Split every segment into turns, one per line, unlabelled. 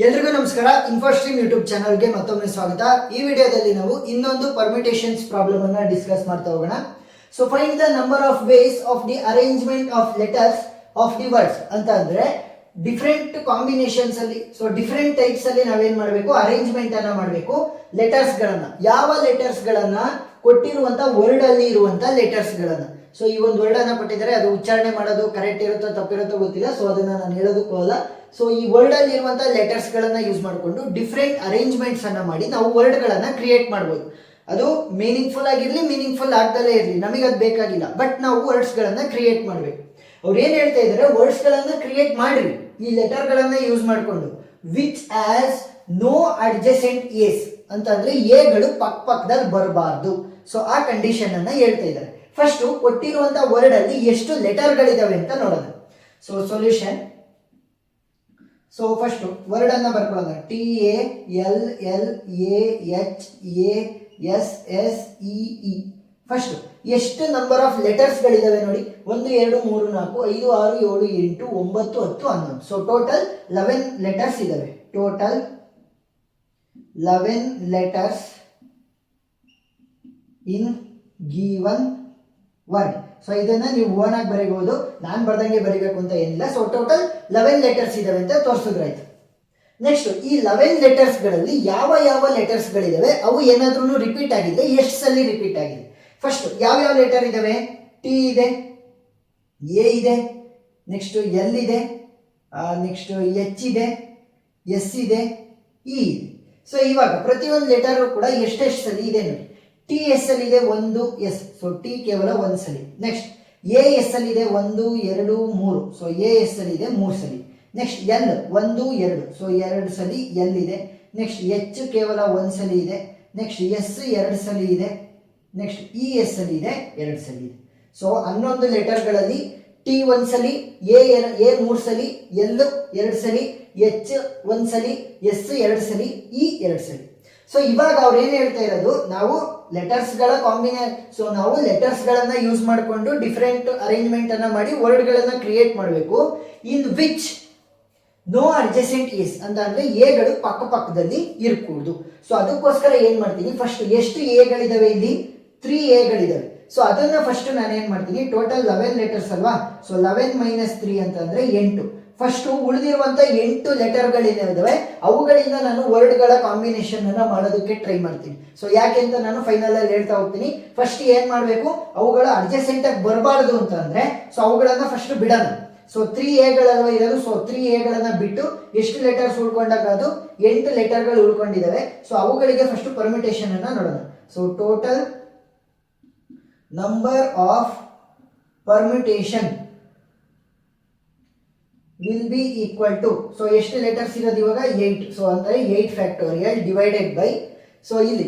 ಎಲ್ರಿಗೂ ನಮಸ್ಕಾರ. ಇನ್ಫೋಸ್ಟ್ರೀಮ್ ಯೂಟ್ಯೂಬ್ ಚಾನಲ್ಗೆ ಮತ್ತೊಮ್ಮೆ ಸ್ವಾಗತ. ಈ ವಿಡಿಯೋದಲ್ಲಿ ನಾವು ಇನ್ನೊಂದು ಪರ್ಮಿಟೇಷನ್ಸ್ ಪ್ರಾಬ್ಲಮ್ ಅನ್ನ ಡಿಸ್ಕಸ್ ಮಾಡ್ತಾ ಹೋಗೋಣ. So find the number of ways of the arrangement of letters of the words ಅಂತ ಅಂದ್ರೆ ಡಿಫ್ರೆಂಟ್ ಕಾಂಬಿನೇಷನ್ಸ್ ಅಲ್ಲಿ, ಸೊ ಡಿಫ್ರೆಂಟ್ ಟೈಪ್ಸ್ ಅಲ್ಲಿ ನಾವೇನ್ ಮಾಡಬೇಕು, ಅರೇಂಜ್ಮೆಂಟ್ ಅನ್ನ ಮಾಡಬೇಕು. ಲೆಟರ್ಸ್ ಗಳನ್ನ, ಯಾವ ಲೆಟರ್ಸ್ ಗಳನ್ನ ಕೊಟ್ಟಿರುವಂತ ವರ್ಡ್ ಅಲ್ಲಿ ಇರುವಂತ ಲೆಟರ್ಸ್ ಗಳನ್ನ. ಸೊ ಈ ಒಂದು ವರ್ಡ್ ಅನ್ನ ಕೊಟ್ಟಿದ್ದಾರೆ, ಅದು ಉಚ್ಚಾರಣೆ ಮಾಡೋದು ಕರೆಕ್ಟ್ ಇರುತ್ತೋ ತಪ್ಪಿರುತ್ತೋ ಗೊತ್ತಿಲ್ಲ, ಸೊ ಅದನ್ನ ನಾನು ಹೇಳೋದಕ್ಕೂ ಅಲ್ಲ. ಸೊ ಈ ವರ್ಡ್ ಅಲ್ಲಿ ಇರುವಂತಹ ಲೆಟರ್ಸ್ ಗಳನ್ನ ಯೂಸ್ ಮಾಡಿಕೊಂಡು ಡಿಫ್ರೆಂಟ್ ಅರೇಂಜ್ಮೆಂಟ್ಸ್ ಅನ್ನ ಮಾಡಿ ನಾವು ವರ್ಡ್ ಗಳನ್ನ ಕ್ರಿಯೇಟ್ ಮಾಡಬಹುದು. ಅದು ಮೀನಿಂಗ್ಫುಲ್ ಆಗಿರ್ಲಿ, ಮೀನಿಂಗ್ಫುಲ್ ಆಗ್ದಲೇ ಇರಲಿ, ನಮಗೆ ಅದು ಬೇಕಾಗಿಲ್ಲ. ಬಟ್ ನಾವು ವರ್ಡ್ಸ್ ಗಳನ್ನ ಕ್ರಿಯೇಟ್ ಮಾಡಬೇಕು. ಅವ್ರು ಏನ್ ಹೇಳ್ತಾ ಇದ್ದಾರೆ, ವರ್ಡ್ಸ್ ಗಳನ್ನ ಕ್ರಿಯೇಟ್ ಮಾಡ್ರಿ ಈ ಲೆಟರ್ ಗಳನ್ನ ಯೂಸ್ ಮಾಡಿಕೊಂಡು. ವಿಚ್ ಆಸ್ ನೋ ಅಡ್ಜಸೆಂಟ್ ಏಸ್ ಅಂತಂದ್ರೆ ಎಗಳು ಪಕ್ಕದಲ್ಲಿ ಬರಬಾರ್ದು. ಸೊ ಆ ಕಂಡೀಷನ್ ಅನ್ನ ಹೇಳ್ತಾ ಇದ್ದಾರೆ. ಫಸ್ಟ್ ಕೊಟ್ಟಿರುವಂತಹ ವರ್ಡ್ ಅಲ್ಲಿ ಎಷ್ಟು ಲೆಟರ್ ಗಳಿದಾವೆ ಅಂತ ನೋಡೋಣ. So solution. So first word ಅನ್ನ ಬರ್ಕೊಳ್ಳೋಣ. TALLAHASSEE. ಫಸ್ಟ್ ಎಷ್ಟು ನಂಬರ್ ಆಫ್ ಲೆಟರ್ಸ್ ಗಳಿದಾವೆ ನೋಡಿ. 1 2 3 4 5 6 7 8 9 10 11. ಸೊ ಟೋಟಲ್ 11 ಲೆಟರ್ಸ್ ಇದಾವೆ. Total 11 letters in given word. So ಇದನ್ನ ನೀವು ಓನ್ ಆಗಿ ಬರೀಬಹುದು, ನಾನು ಬರ್ದಂಗೆ ಬರೀಬೇಕು ಅಂತ ಏನಿಲ್ಲ. ಸೊ ಟೋಟಲ್ 11 ಲೆಟರ್ಸ್ ಇದಾವೆ ಅಂತ ತೋರಿಸಿದ್ರಾಯ್ತು. ನೆಕ್ಸ್ಟ್ ಈ 11 ಲೆಟರ್ಸ್ ಗಳಲ್ಲಿ ಯಾವ ಯಾವ ಲೆಟರ್ಸ್ ಗಳಿದಾವೆ, ಅವು ಏನಾದ್ರೂ ರಿಪೀಟ್ ಆಗಿದೆ, ಎಷ್ಟು ಸಲ ರಿಪೀಟ್ ಆಗಿದೆ. ಫಸ್ಟ್ ಯಾವ ಯಾವ ಲೆಟರ್ ಇದಾವೆ? ಟಿ ಇದೆ, ಎ ಇದೆ, ನೆಕ್ಸ್ಟ್ ಎಲ್ ಇದೆ, ನೆಕ್ಸ್ಟ್ ಎಚ್ ಇದೆ, ಎಸ್ ಇದೆ, ಇ ಇದೆ. ಸೊ ಇವಾಗ ಪ್ರತಿಯೊಂದು ಲೆಟರ್ ಕೂಡ ಎಷ್ಟೆಷ್ಟು ಸಲ ಇದೆ ನೋಡಿ. ಟಿ ಎಸ್ ಅಲ್ಲಿ ಇದೆ 1 ಎಸ್, ಸೊ ಟಿ ಕೇವಲ 1 ಸಲಿ. ನೆಕ್ಸ್ಟ್ ಎ ಎಸ್ ಅಲ್ಲಿ ಇದೆ 1 2 3, ಸೊ ಎ ಎಸ್ ಅಲ್ಲಿ ಇದೆ 3 ಸಲಿ. ನೆಕ್ಸ್ಟ್ ಎಲ್ 1 2, ಸೊ 2 ಸಲಿ ಎಲ್ ಇದೆ. ನೆಕ್ಸ್ಟ್ ಎಚ್ ಕೇವಲ 1 ಸಲಿ ಇದೆ. ನೆಕ್ಸ್ಟ್ ಎಸ್ 2 ಸಲಿ ಇದೆ. ನೆಕ್ಸ್ಟ್ ಇ ಎಸ್ ಅಲ್ಲಿ ಇದೆ 2 ಸಲಿ ಇದೆ. ಸೊ 11 ಲೆಟರ್ಗಳಲ್ಲಿ ಟಿ 1 ಸಲಿ, ಎ 3 ಸಲಿ, ಎಲ್ 2 ಸಲಿ, ಎಚ್ 1 ಸಲಿ, ಎಸ್ 2 ಸಲಿ, ಇ 2 ಸಲಿ. ಸೊ ಇವಾಗ ಅವ್ರು ಏನ್ ಹೇಳ್ತಾ ಇರೋದು, ನಾವು ಲೆಟರ್ಸ್ ಗಳ ಸೊ ನಾವು ಲೆಟರ್ಸ್ ಗಳನ್ನ ಯೂಸ್ ಮಾಡಿಕೊಂಡು ಡಿಫರೆಂಟ್ ಅರೇಂಜ್ಮೆಂಟ್ ಅನ್ನ ಮಾಡಿ ವರ್ಡ್ ಗಳನ್ನ ಕ್ರಿಯೇಟ್ ಮಾಡಬೇಕು. In which no adjacent is ಅಂತ ಅಂದ್ರೆ ಎಗಳು ಪಕ್ಕದಲ್ಲಿ ಇರಕೂಡದು. ಸೊ ಅದಕ್ಕೋಸ್ಕರ ಏನ್ ಮಾಡ್ತೀನಿ, ಫಸ್ಟ್ ಎಷ್ಟು ಎಗಳಿದಾವೆ ಇಲ್ಲಿ? 3 ಎಗಳಿದಾವೆ. ಸೊ ಅದನ್ನ ಫಸ್ಟ್ ನಾನು ಏನ್ ಮಾಡ್ತೀನಿ, ಟೋಟಲ್ 11 ಲೆಟರ್ಸ್ ಅಲ್ವಾ, ಸೊ 11 - 3 ಅಂತಂದ್ರೆ 8. ಫಸ್ಟ್ ಉಳಿದಿರುವಂತ 8 ಲೆಟರ್ಗಳೇನಿದಾವೆ ಅವುಗಳಿಂದ ನಾನು ವರ್ಡ್ ಗಳ ಕಾಂಬಿನೇಷನ್ ಅನ್ನ ಮಾಡೋದಕ್ಕೆ ಟ್ರೈ ಮಾಡ್ತೀನಿ. ಸೊ ಯಾಕೆ ಅಂತ ನಾನು ಫೈನಲ್ ಅಲ್ಲಿ ಹೇಳ್ತಾ ಹೋಗ್ತೀನಿ. ಫಸ್ಟ್ ಏನ್ ಮಾಡ್ಬೇಕು, ಅವುಗಳ ಅಡ್ಜಸೆಂಟ್ ಆಗಿ ಬರಬಾರ್ದು ಅಂತ ಅಂದ್ರೆ ಸೊ ಅವುಗಳನ್ನ ಫಸ್ಟ್ ಬಿಡೋಣ. ಸೊ 3 ಎಗಳಲ್ವ ಇರೋದು, ಸೊ 3 ಎಗಳನ್ನ ಬಿಟ್ಟು ಎಷ್ಟು ಲೆಟರ್ಸ್ ಉಳ್ಕೊಂಡಾಗ ಅದು 8 ಲೆಟರ್ಗಳು ಉಳ್ಕೊಂಡಿದ್ದಾವೆ. ಸೊ ಅವುಗಳಿಗೆ ಫಸ್ಟ್ ಪರ್ಮಿಟೇಷನ್ ಅನ್ನ ನೋಡೋಣ. So total number of permutation will be equal to, so ಎಷ್ಟು ಲೆಟರ್ಸ್ ಇರೋದು ಇವಾಗ 8, ಸೊ ಅಂದ್ರೆ 8 ಫ್ಯಾಕ್ಟೋರಿಯಲ್ ಡಿವೈಡೆಡ್ ಬೈ, ಸೊ ಇಲ್ಲಿ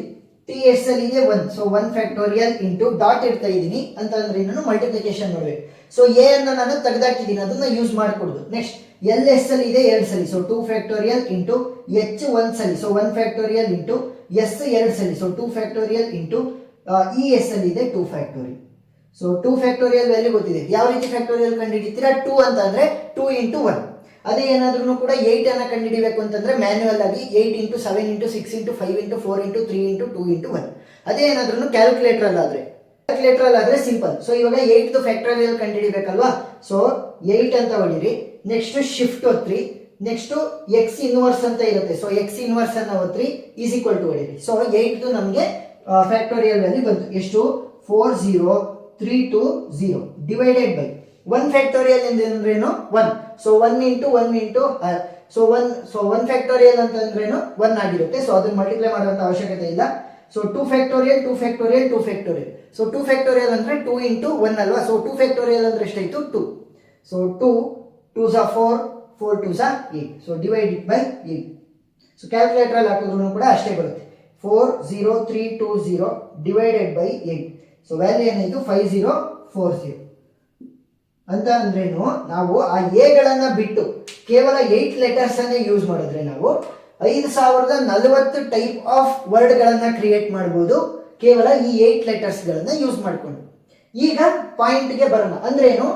ಟಿ ಎಸ್ ಅಲ್ಲಿ ಇದೆ 1, ಸೊ 1 ಫ್ಯಾಕ್ಟೋರಿಯಲ್ ಇಂಟು ಡಾಟ್ ಇಡ್ತಾ ಇದ್ದೀನಿ ಅಂತ ಅಂದ್ರೆ ನಾನು ಮಲ್ಟಿಪ್ಲಿಕೇಶನ್ ಮಾಡಬೇಕು. ಸೊ ಎ ಅನ್ನ ನಾನು ತೆಗೆದಾಕಿದ್ದೀನಿ, ಅದನ್ನ ಯೂಸ್ ಮಾಡ್ಕೊಡುದು. ನೆಕ್ಸ್ಟ್ ಎಲ್ ಎಸ್ ಅಲ್ಲಿ ಇದೆ 2 ಸಲಿ, ಸೊ 2 ಫ್ಯಾಕ್ಟೋರಿಯಲ್ ಇಂಟು ಎಚ್ 1 ಸಲಿ, ಸೊ 1 ಫ್ಯಾಕ್ಟೋರಿಯಲ್ ಇಂಟು ಎಸ್ 2 ಸಲಿ, so 2 factorial into E S ಅಲ್ಲಿ ಇದೆ 2 ಫ್ಯಾಕ್ಟೋರಿಯಲ್. ಸೊ 2 ಫ್ಯಾಕ್ಟೋರಿಯಲ್ ವ್ಯಾಲ್ಯೂ ಗೊತ್ತಿದೆ. ಯಾವ ರೀತಿ ಫ್ಯಾಕ್ಟೋರಿಯಲ್ ಕಂಡುಹಿಡಿತೀರಾ? 2 ಅಂತ ಅಂದ್ರೆ 2 × 1. ಅದೇ ಏನಾದ್ರೂ ಕೂಡ 8 ಅನ್ನ ಕಂಡುಹಿಡಿಬೇಕು ಅಂತಂದ್ರೆ ಮ್ಯಾನ್ಯುವಲ್ ಆಗಿ 8 × 7 × 6 × 5 × 4 × 3 × 2 × 1. ಅದೇ ಏನಾದ್ರೂ ಕ್ಯಾಲ್ಕುಲೇಟರ್ ಅಲ್ಲಿ ಆದ್ರೆ ಸಿಂಪಲ್. ಸೊ ಇವಾಗ 8 ಫ್ಯಾಕ್ಟೋರಿಯಲ್ ಕಂಡುಹಿಡಿಬೇಕಲ್ವಾ, ಸೊ 8 ಅಂತ ಹೊಡಿರಿ. ನೆಕ್ಸ್ಟ್ ಶಿಫ್ಟ್ ಒತ್ತಿ, ನೆಕ್ಸ್ಟ್ ಎಕ್ಸ್ ಇನ್ವರ್ಸ್ ಅಂತ ಇರುತ್ತೆ, ಸೊ ಎಕ್ಸ್ ಇನ್ವರ್ಸ್ ಅನ್ನ ಒತ್ತಿ ಈಸ್ ಈಕ್ವಲ್ ಟು ಹೊಡಿರಿ. ಸೊ 8 ನಮಗೆ ಫ್ಯಾಕ್ಟೋರಿಯಲ್ ವ್ಯಾಲ್ಯೂ ಬಂತು. ಎಷ್ಟು? 40320 ಡಿವೈಡೆಡ್ ಬೈ 1 ಫ್ಯಾಕ್ಟೋರಿಯಲ್ ಎಂದ್ರೇನು 1, ಸೊ 1 × 1 ಸೊ 1 ಫ್ಯಾಕ್ಟೋರಿಯಲ್ ಅಂತಂದ್ರೇನು 1 ಆಗಿರುತ್ತೆ. ಸೊ ಅದನ್ನ ಮಲ್ಟಿಪ್ಲೈ ಮಾಡುವಂತ ಅವಶ್ಯಕತೆ ಇಲ್ಲ. So 2 factorial 2 factorial 2 factorial, so 2 factorial ಅಂದ್ರೆ 2 × 1 ಅಲ್ವಾ, ಸೊ 2 ಫ್ಯಾಕ್ಟೋರಿಯಲ್ ಅಂದ್ರೆ ಎಷ್ಟಾಯ್ತು? 2. So 2 2s 4, 4 2s 8, so divided by 8. So calculator ಅಲ್ಲಿ ಹಾಕಿದ್ರು ಕೂಡ ಅಷ್ಟೇ ಬರುತ್ತೆ. 40320 ಡಿವೈಡೆಡ್ ಬೈ 8. ಸೊ ವ್ಯಾಲ್ಯೂ ಏನಾಯ್ತು? 5040 ಅಂತ ಅಂದ್ರೇನು, ನಾವು ಆ ಎಗಳನ್ನ ಬಿಟ್ಟು ಕೇವಲ 8 ಲೆಟರ್ಸ್ ಅನ್ನೇ ಯೂಸ್ ಮಾಡಿದ್ರೆ ನಾವು 5040 ಟೈಪ್ ಆಫ್ ವರ್ಡ್ ಗಳನ್ನ ಕ್ರಿಯೇಟ್ ಮಾಡಬಹುದು ಕೇವಲ ಈ 8 ಲೆಟರ್ಸ್ ಗಳನ್ನ ಯೂಸ್ ಮಾಡಿಕೊಂಡು. ಈಗ ಪಾಯಿಂಟ್ ಗೆ ಬರೋಣ. ಅಂದ್ರೇನು,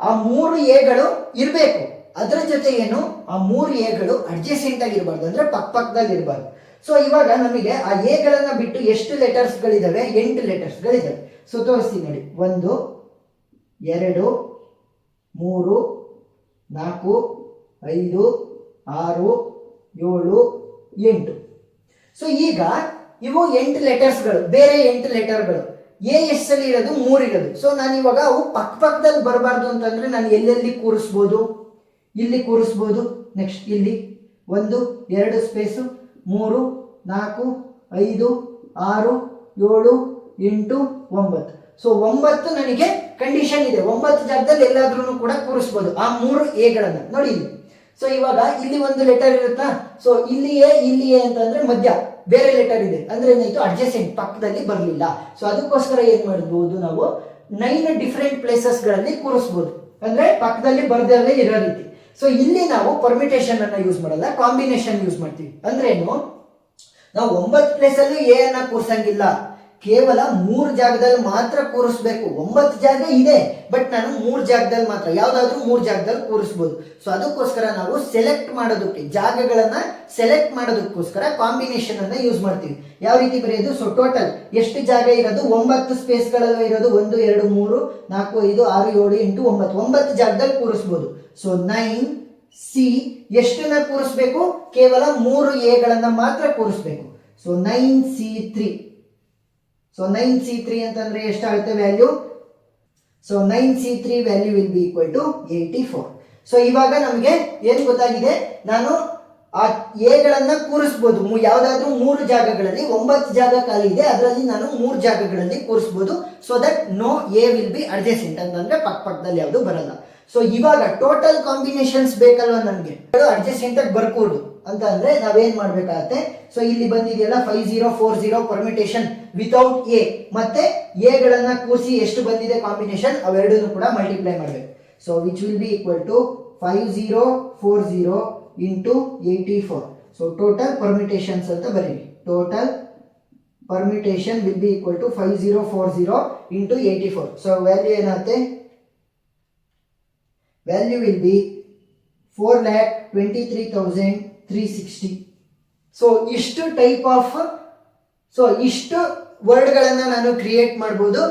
ಆ 3 ಎಗಳು ಇರಬೇಕು, ಅದರ ಜೊತೆ ಏನು ಆ 3 ಎಗಳು ಅಡ್ಜಸೆಂಟ್ ಆಗಿರಬಾರ್ದು, ಅಂದ್ರೆ ಪಕ್ಕದಲ್ಲಿ ಇರಬಾರ್ದು. ಸೊ ಇವಾಗ ನಮಗೆ ಆ ಎಗಳನ್ನ ಬಿಟ್ಟು ಎಷ್ಟು ಲೆಟರ್ಸ್ಗಳಿದಾವೆ? 8 ಲೆಟರ್ಸ್ಗಳಿದಾವೆ. ಸೊ ತೋರಿಸ್ತೀನಿ ನೋಡಿ, 1 2 3 4 5 6 7 8. ಸೊ ಈಗ ಇವು 8 ಲೆಟರ್ಸ್ಗಳು, ಬೇರೆ 8 ಲೆಟರ್ಗಳು. ಎಸ್ ಅಲ್ಲಿ ಇರೋದು 3 ಇರೋದು. ಸೊ ನಾನು ಇವಾಗ ಅವು ಪಕ್ಕದಲ್ಲಿ ಬರಬಾರ್ದು ಅಂತಂದ್ರೆ ನಾನು ಎಲ್ಲೆಲ್ಲಿ ಕೂರಿಸ್ಬೋದು? ಇಲ್ಲಿ ಕೂರಿಸ್ಬೋದು. ನೆಕ್ಸ್ಟ್ ಇಲ್ಲಿ 1 2 ಸ್ಪೇಸು 3 4 5 6 7 8 9. ಸೊ 9 ನನಗೆ ಕಂಡೀಷನ್ ಇದೆ. 9 ಜಾಗದಲ್ಲಿ ಎಲ್ಲಾದ್ರೂ ಕೂಡ ಕೂರಿಸ್ಬೋದು ಆ 3 ಎಗಳನ್ನ. ನೋಡಿ ಇಲ್ಲಿ. ಸೊ ಇವಾಗ ಇಲ್ಲಿ ಒಂದು ಲೆಟರ್ ಇರುತ್ತಾ? ಸೊ ಇಲ್ಲಿಯೇ ಅಂತಂದ್ರೆ ಮಧ್ಯ ಬೇರೆ ಲೆಟರ್ ಇದೆ ಅಂದ್ರೆ ಏನಾಯ್ತು? ಅಡ್ಜಸೆಂಟ್, ಪಕ್ಕದಲ್ಲಿ ಬರಲಿಲ್ಲ. ಸೊ ಅದಕ್ಕೋಸ್ಕರ ಏನ್ ಮಾಡಬಹುದು? ನಾವು 9 ಡಿಫರೆಂಟ್ ಪ್ಲೇಸಸ್ ಗಳಲ್ಲಿ ಕೂರಿಸ್ಬೋದು, ಅಂದ್ರೆ ಪಕ್ಕದಲ್ಲಿ ಬರ್ದಲ್ಲೇ ಇರೋ ರೀತಿ. ಸೊ ಇಲ್ಲಿ ನಾವು ಪರ್ಮಿಟೇಷನ್ ಅನ್ನ ಯೂಸ್ ಮಾಡಲ್ಲ, ಕಾಂಬಿನೇಷನ್ ಯೂಸ್ ಮಾಡ್ತೀವಿ. ಅಂದ್ರೆ ಏನು? ನಾವು 9 ಪ್ಲೇಸ್ ಅಲ್ಲೂ ಎ ಅನ್ನ ಕೂರ್ಸಂಗಿಲ್ಲ, ಕೇವಲ 3 ಜಾಗದಲ್ಲಿ ಮಾತ್ರ ಕೂರಿಸ್ಬೇಕು. 9 ಜಾಗ ಇದೆ, ಬಟ್ ನಾನು 3 ಜಾಗದಲ್ಲಿ ಮಾತ್ರ, ಯಾವ್ದಾದ್ರು 3 ಜಾಗದಲ್ಲಿ ಕೂರಿಸ್ಬೋದು. ಸೊ ಅದಕ್ಕೋಸ್ಕರ ನಾವು ಸೆಲೆಕ್ಟ್ ಮಾಡೋದಕ್ಕೆ, ಜಾಗಗಳನ್ನ ಸೆಲೆಕ್ಟ್ ಮಾಡೋದಕ್ಕೋಸ್ಕರ ಕಾಂಬಿನೇಷನ್ ಅನ್ನ ಯೂಸ್ ಮಾಡ್ತೀವಿ. ಯಾವ ರೀತಿ ಬರೆಯೋದು? ಸೊ ಟೋಟಲ್ ಎಷ್ಟು ಜಾಗ ಇರೋದು? 9 ಸ್ಪೇಸ್ಗಳಲ್ಲಿ ಇರೋದು. 1 2 3 4 5 6 7 8 9. 9 ಜಾಗದಲ್ಲಿ ಕೂರಿಸ್ಬೋದು. So 9C ಎಷ್ಟನ್ನ ಕೂರಿಸ್ಬೇಕು? ಕೇವಲ 3 ಎಗಳನ್ನ ಮಾತ್ರ ಕೂರಿಸ್ಬೇಕು. So 9C3. ಸೊ 9C3 ಅಂತಂದ್ರೆ ಎಷ್ಟಾಗುತ್ತೆ value? So 9C3 value will be equal to 84. So ಇವಾಗ ನಮಗೆ ಏನು ಗೊತ್ತಾಗಿದೆ? ನಾನು ಆ ಎಗಳನ್ನ ಕೂರಿಸ್ಬೋದು ಯಾವ್ದಾದ್ರು 3 ಜಾಗಗಳಲ್ಲಿ. 9 ಜಾಗ ಖಾಲಿ ಇದೆ, ಅದರಲ್ಲಿ ನಾನು 3 ಜಾಗಗಳಲ್ಲಿ ಕೂರಿಸ್ಬೋದು. So that no A will be adjacent, ಅಂತಂದ್ರೆ ಪಕ್ಕದಲ್ಲಿ ಯಾವುದು ಬರಲ್ಲ. ಸೊ ಇವಾಗ ಟೋಟಲ್ ಕಾಂಬಿನೇಷನ್ಸ್ ಬೇಕಲ್ವಾ ನನಗೆ? ಅಡ್ಜಸೆಂಟ್ ಆಗಿ ಬರ್ಕೊಡು ಅಂತ ಅಂದ್ರೆ ನಾವೇನ್ ಮಾಡ್ಬೇಕಾಗತ್ತೆ? ಸೊ ಇಲ್ಲಿ ಬಂದಿದೆಯಲ್ಲ 5040 ಪರ್ಮಿಟೇಷನ್ ವಿತೌಟ್ ಎ, ಮತ್ತೆ ಎಗಳನ್ನ ಕೂರಿಸಿ ಎಷ್ಟು ಬಂದಿದೆ ಕಾಂಬಿನೇಷನ್, ಅವೆರಡನ್ನು ಕೂಡ ಮಲ್ಟಿಪ್ಲೈ ಮಾಡಬೇಕು. So which will be equal to 5040 into 84. So total permutations ಅಂತ ಬರೀರಿ. Total permutation will be equal to 5040 into 84. So value ಏನಾಗುತ್ತೆ? Value will be 4,23,360. ಸೊ ಇಷ್ಟು ಟೈಪ್ ಆಫ್, ಸೊ ಇಷ್ಟು ವರ್ಡ್ಗಳನ್ನ ನಾನು ಕ್ರಿಯೇಟ್ ಮಾಡ್ಬೋದು.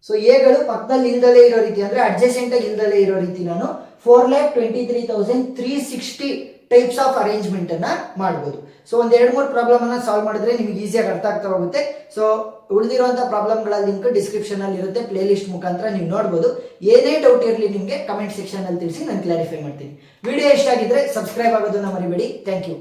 ಸೊ ಎಗಳು ಪಕ್ಕದಲ್ಲಿ ಇಲ್ದಲೇ ಇರೋ ರೀತಿ, ಅಂದ್ರೆ ಅಡ್ಜಸೆಂಟ್ ಆಗಿ ಇಲ್ದಲೇ ಇರೋ ರೀತಿ ನಾನು 4,23,360 ಟೈಪ್ಸ್ ಆಫ್ ಅರೇಂಜ್ಮೆಂಟ್ ಅನ್ನ ಮಾಡ್ಬೋದು. ಸೊ ಒಂದ್ 2-3 ಪ್ರಾಬ್ಲಮ್ ಅನ್ನ ಸಾಲ್ವ್ ಮಾಡಿದ್ರೆ ನಿಮಗೆ ಈಸಿಯಾಗಿ ಅರ್ಥ ಆಗ್ತಾ ಹೋಗುತ್ತೆ. ಸೊ ಉಳಿದಿರುವಂತಹ ಪ್ರಾಬ್ಲಮ್ಗಳ ಲಿಂಕ್ ಡಿಸ್ಕ್ರಿಪ್ಷನ್ ಅಲ್ಲಿ ಇರುತ್ತೆ, ಪ್ಲೇ ಲಿಸ್ಟ್ ಮುಖಾಂತರ ನೀವು ನೋಡ್ಬೋದು. ಏನೇ ಡೌಟ್ ಇರಲಿ ನಿಮಗೆ ಕಮೆಂಟ್ ಸೆಕ್ಷನ್ ಅಲ್ಲಿ ತಿಳಿಸಿ, ನಾನು ಕ್ಲಾರಿಫೈ ಮಾಡ್ತೀನಿ. ವಿಡಿಯೋ ಇಷ್ಟ ಆಗಿದ್ರೆ ಸಬ್ಸ್ಕ್ರೈಬ್ ಆಗೋದನ್ನ ಮರಿಬೇಡಿ. Thank you.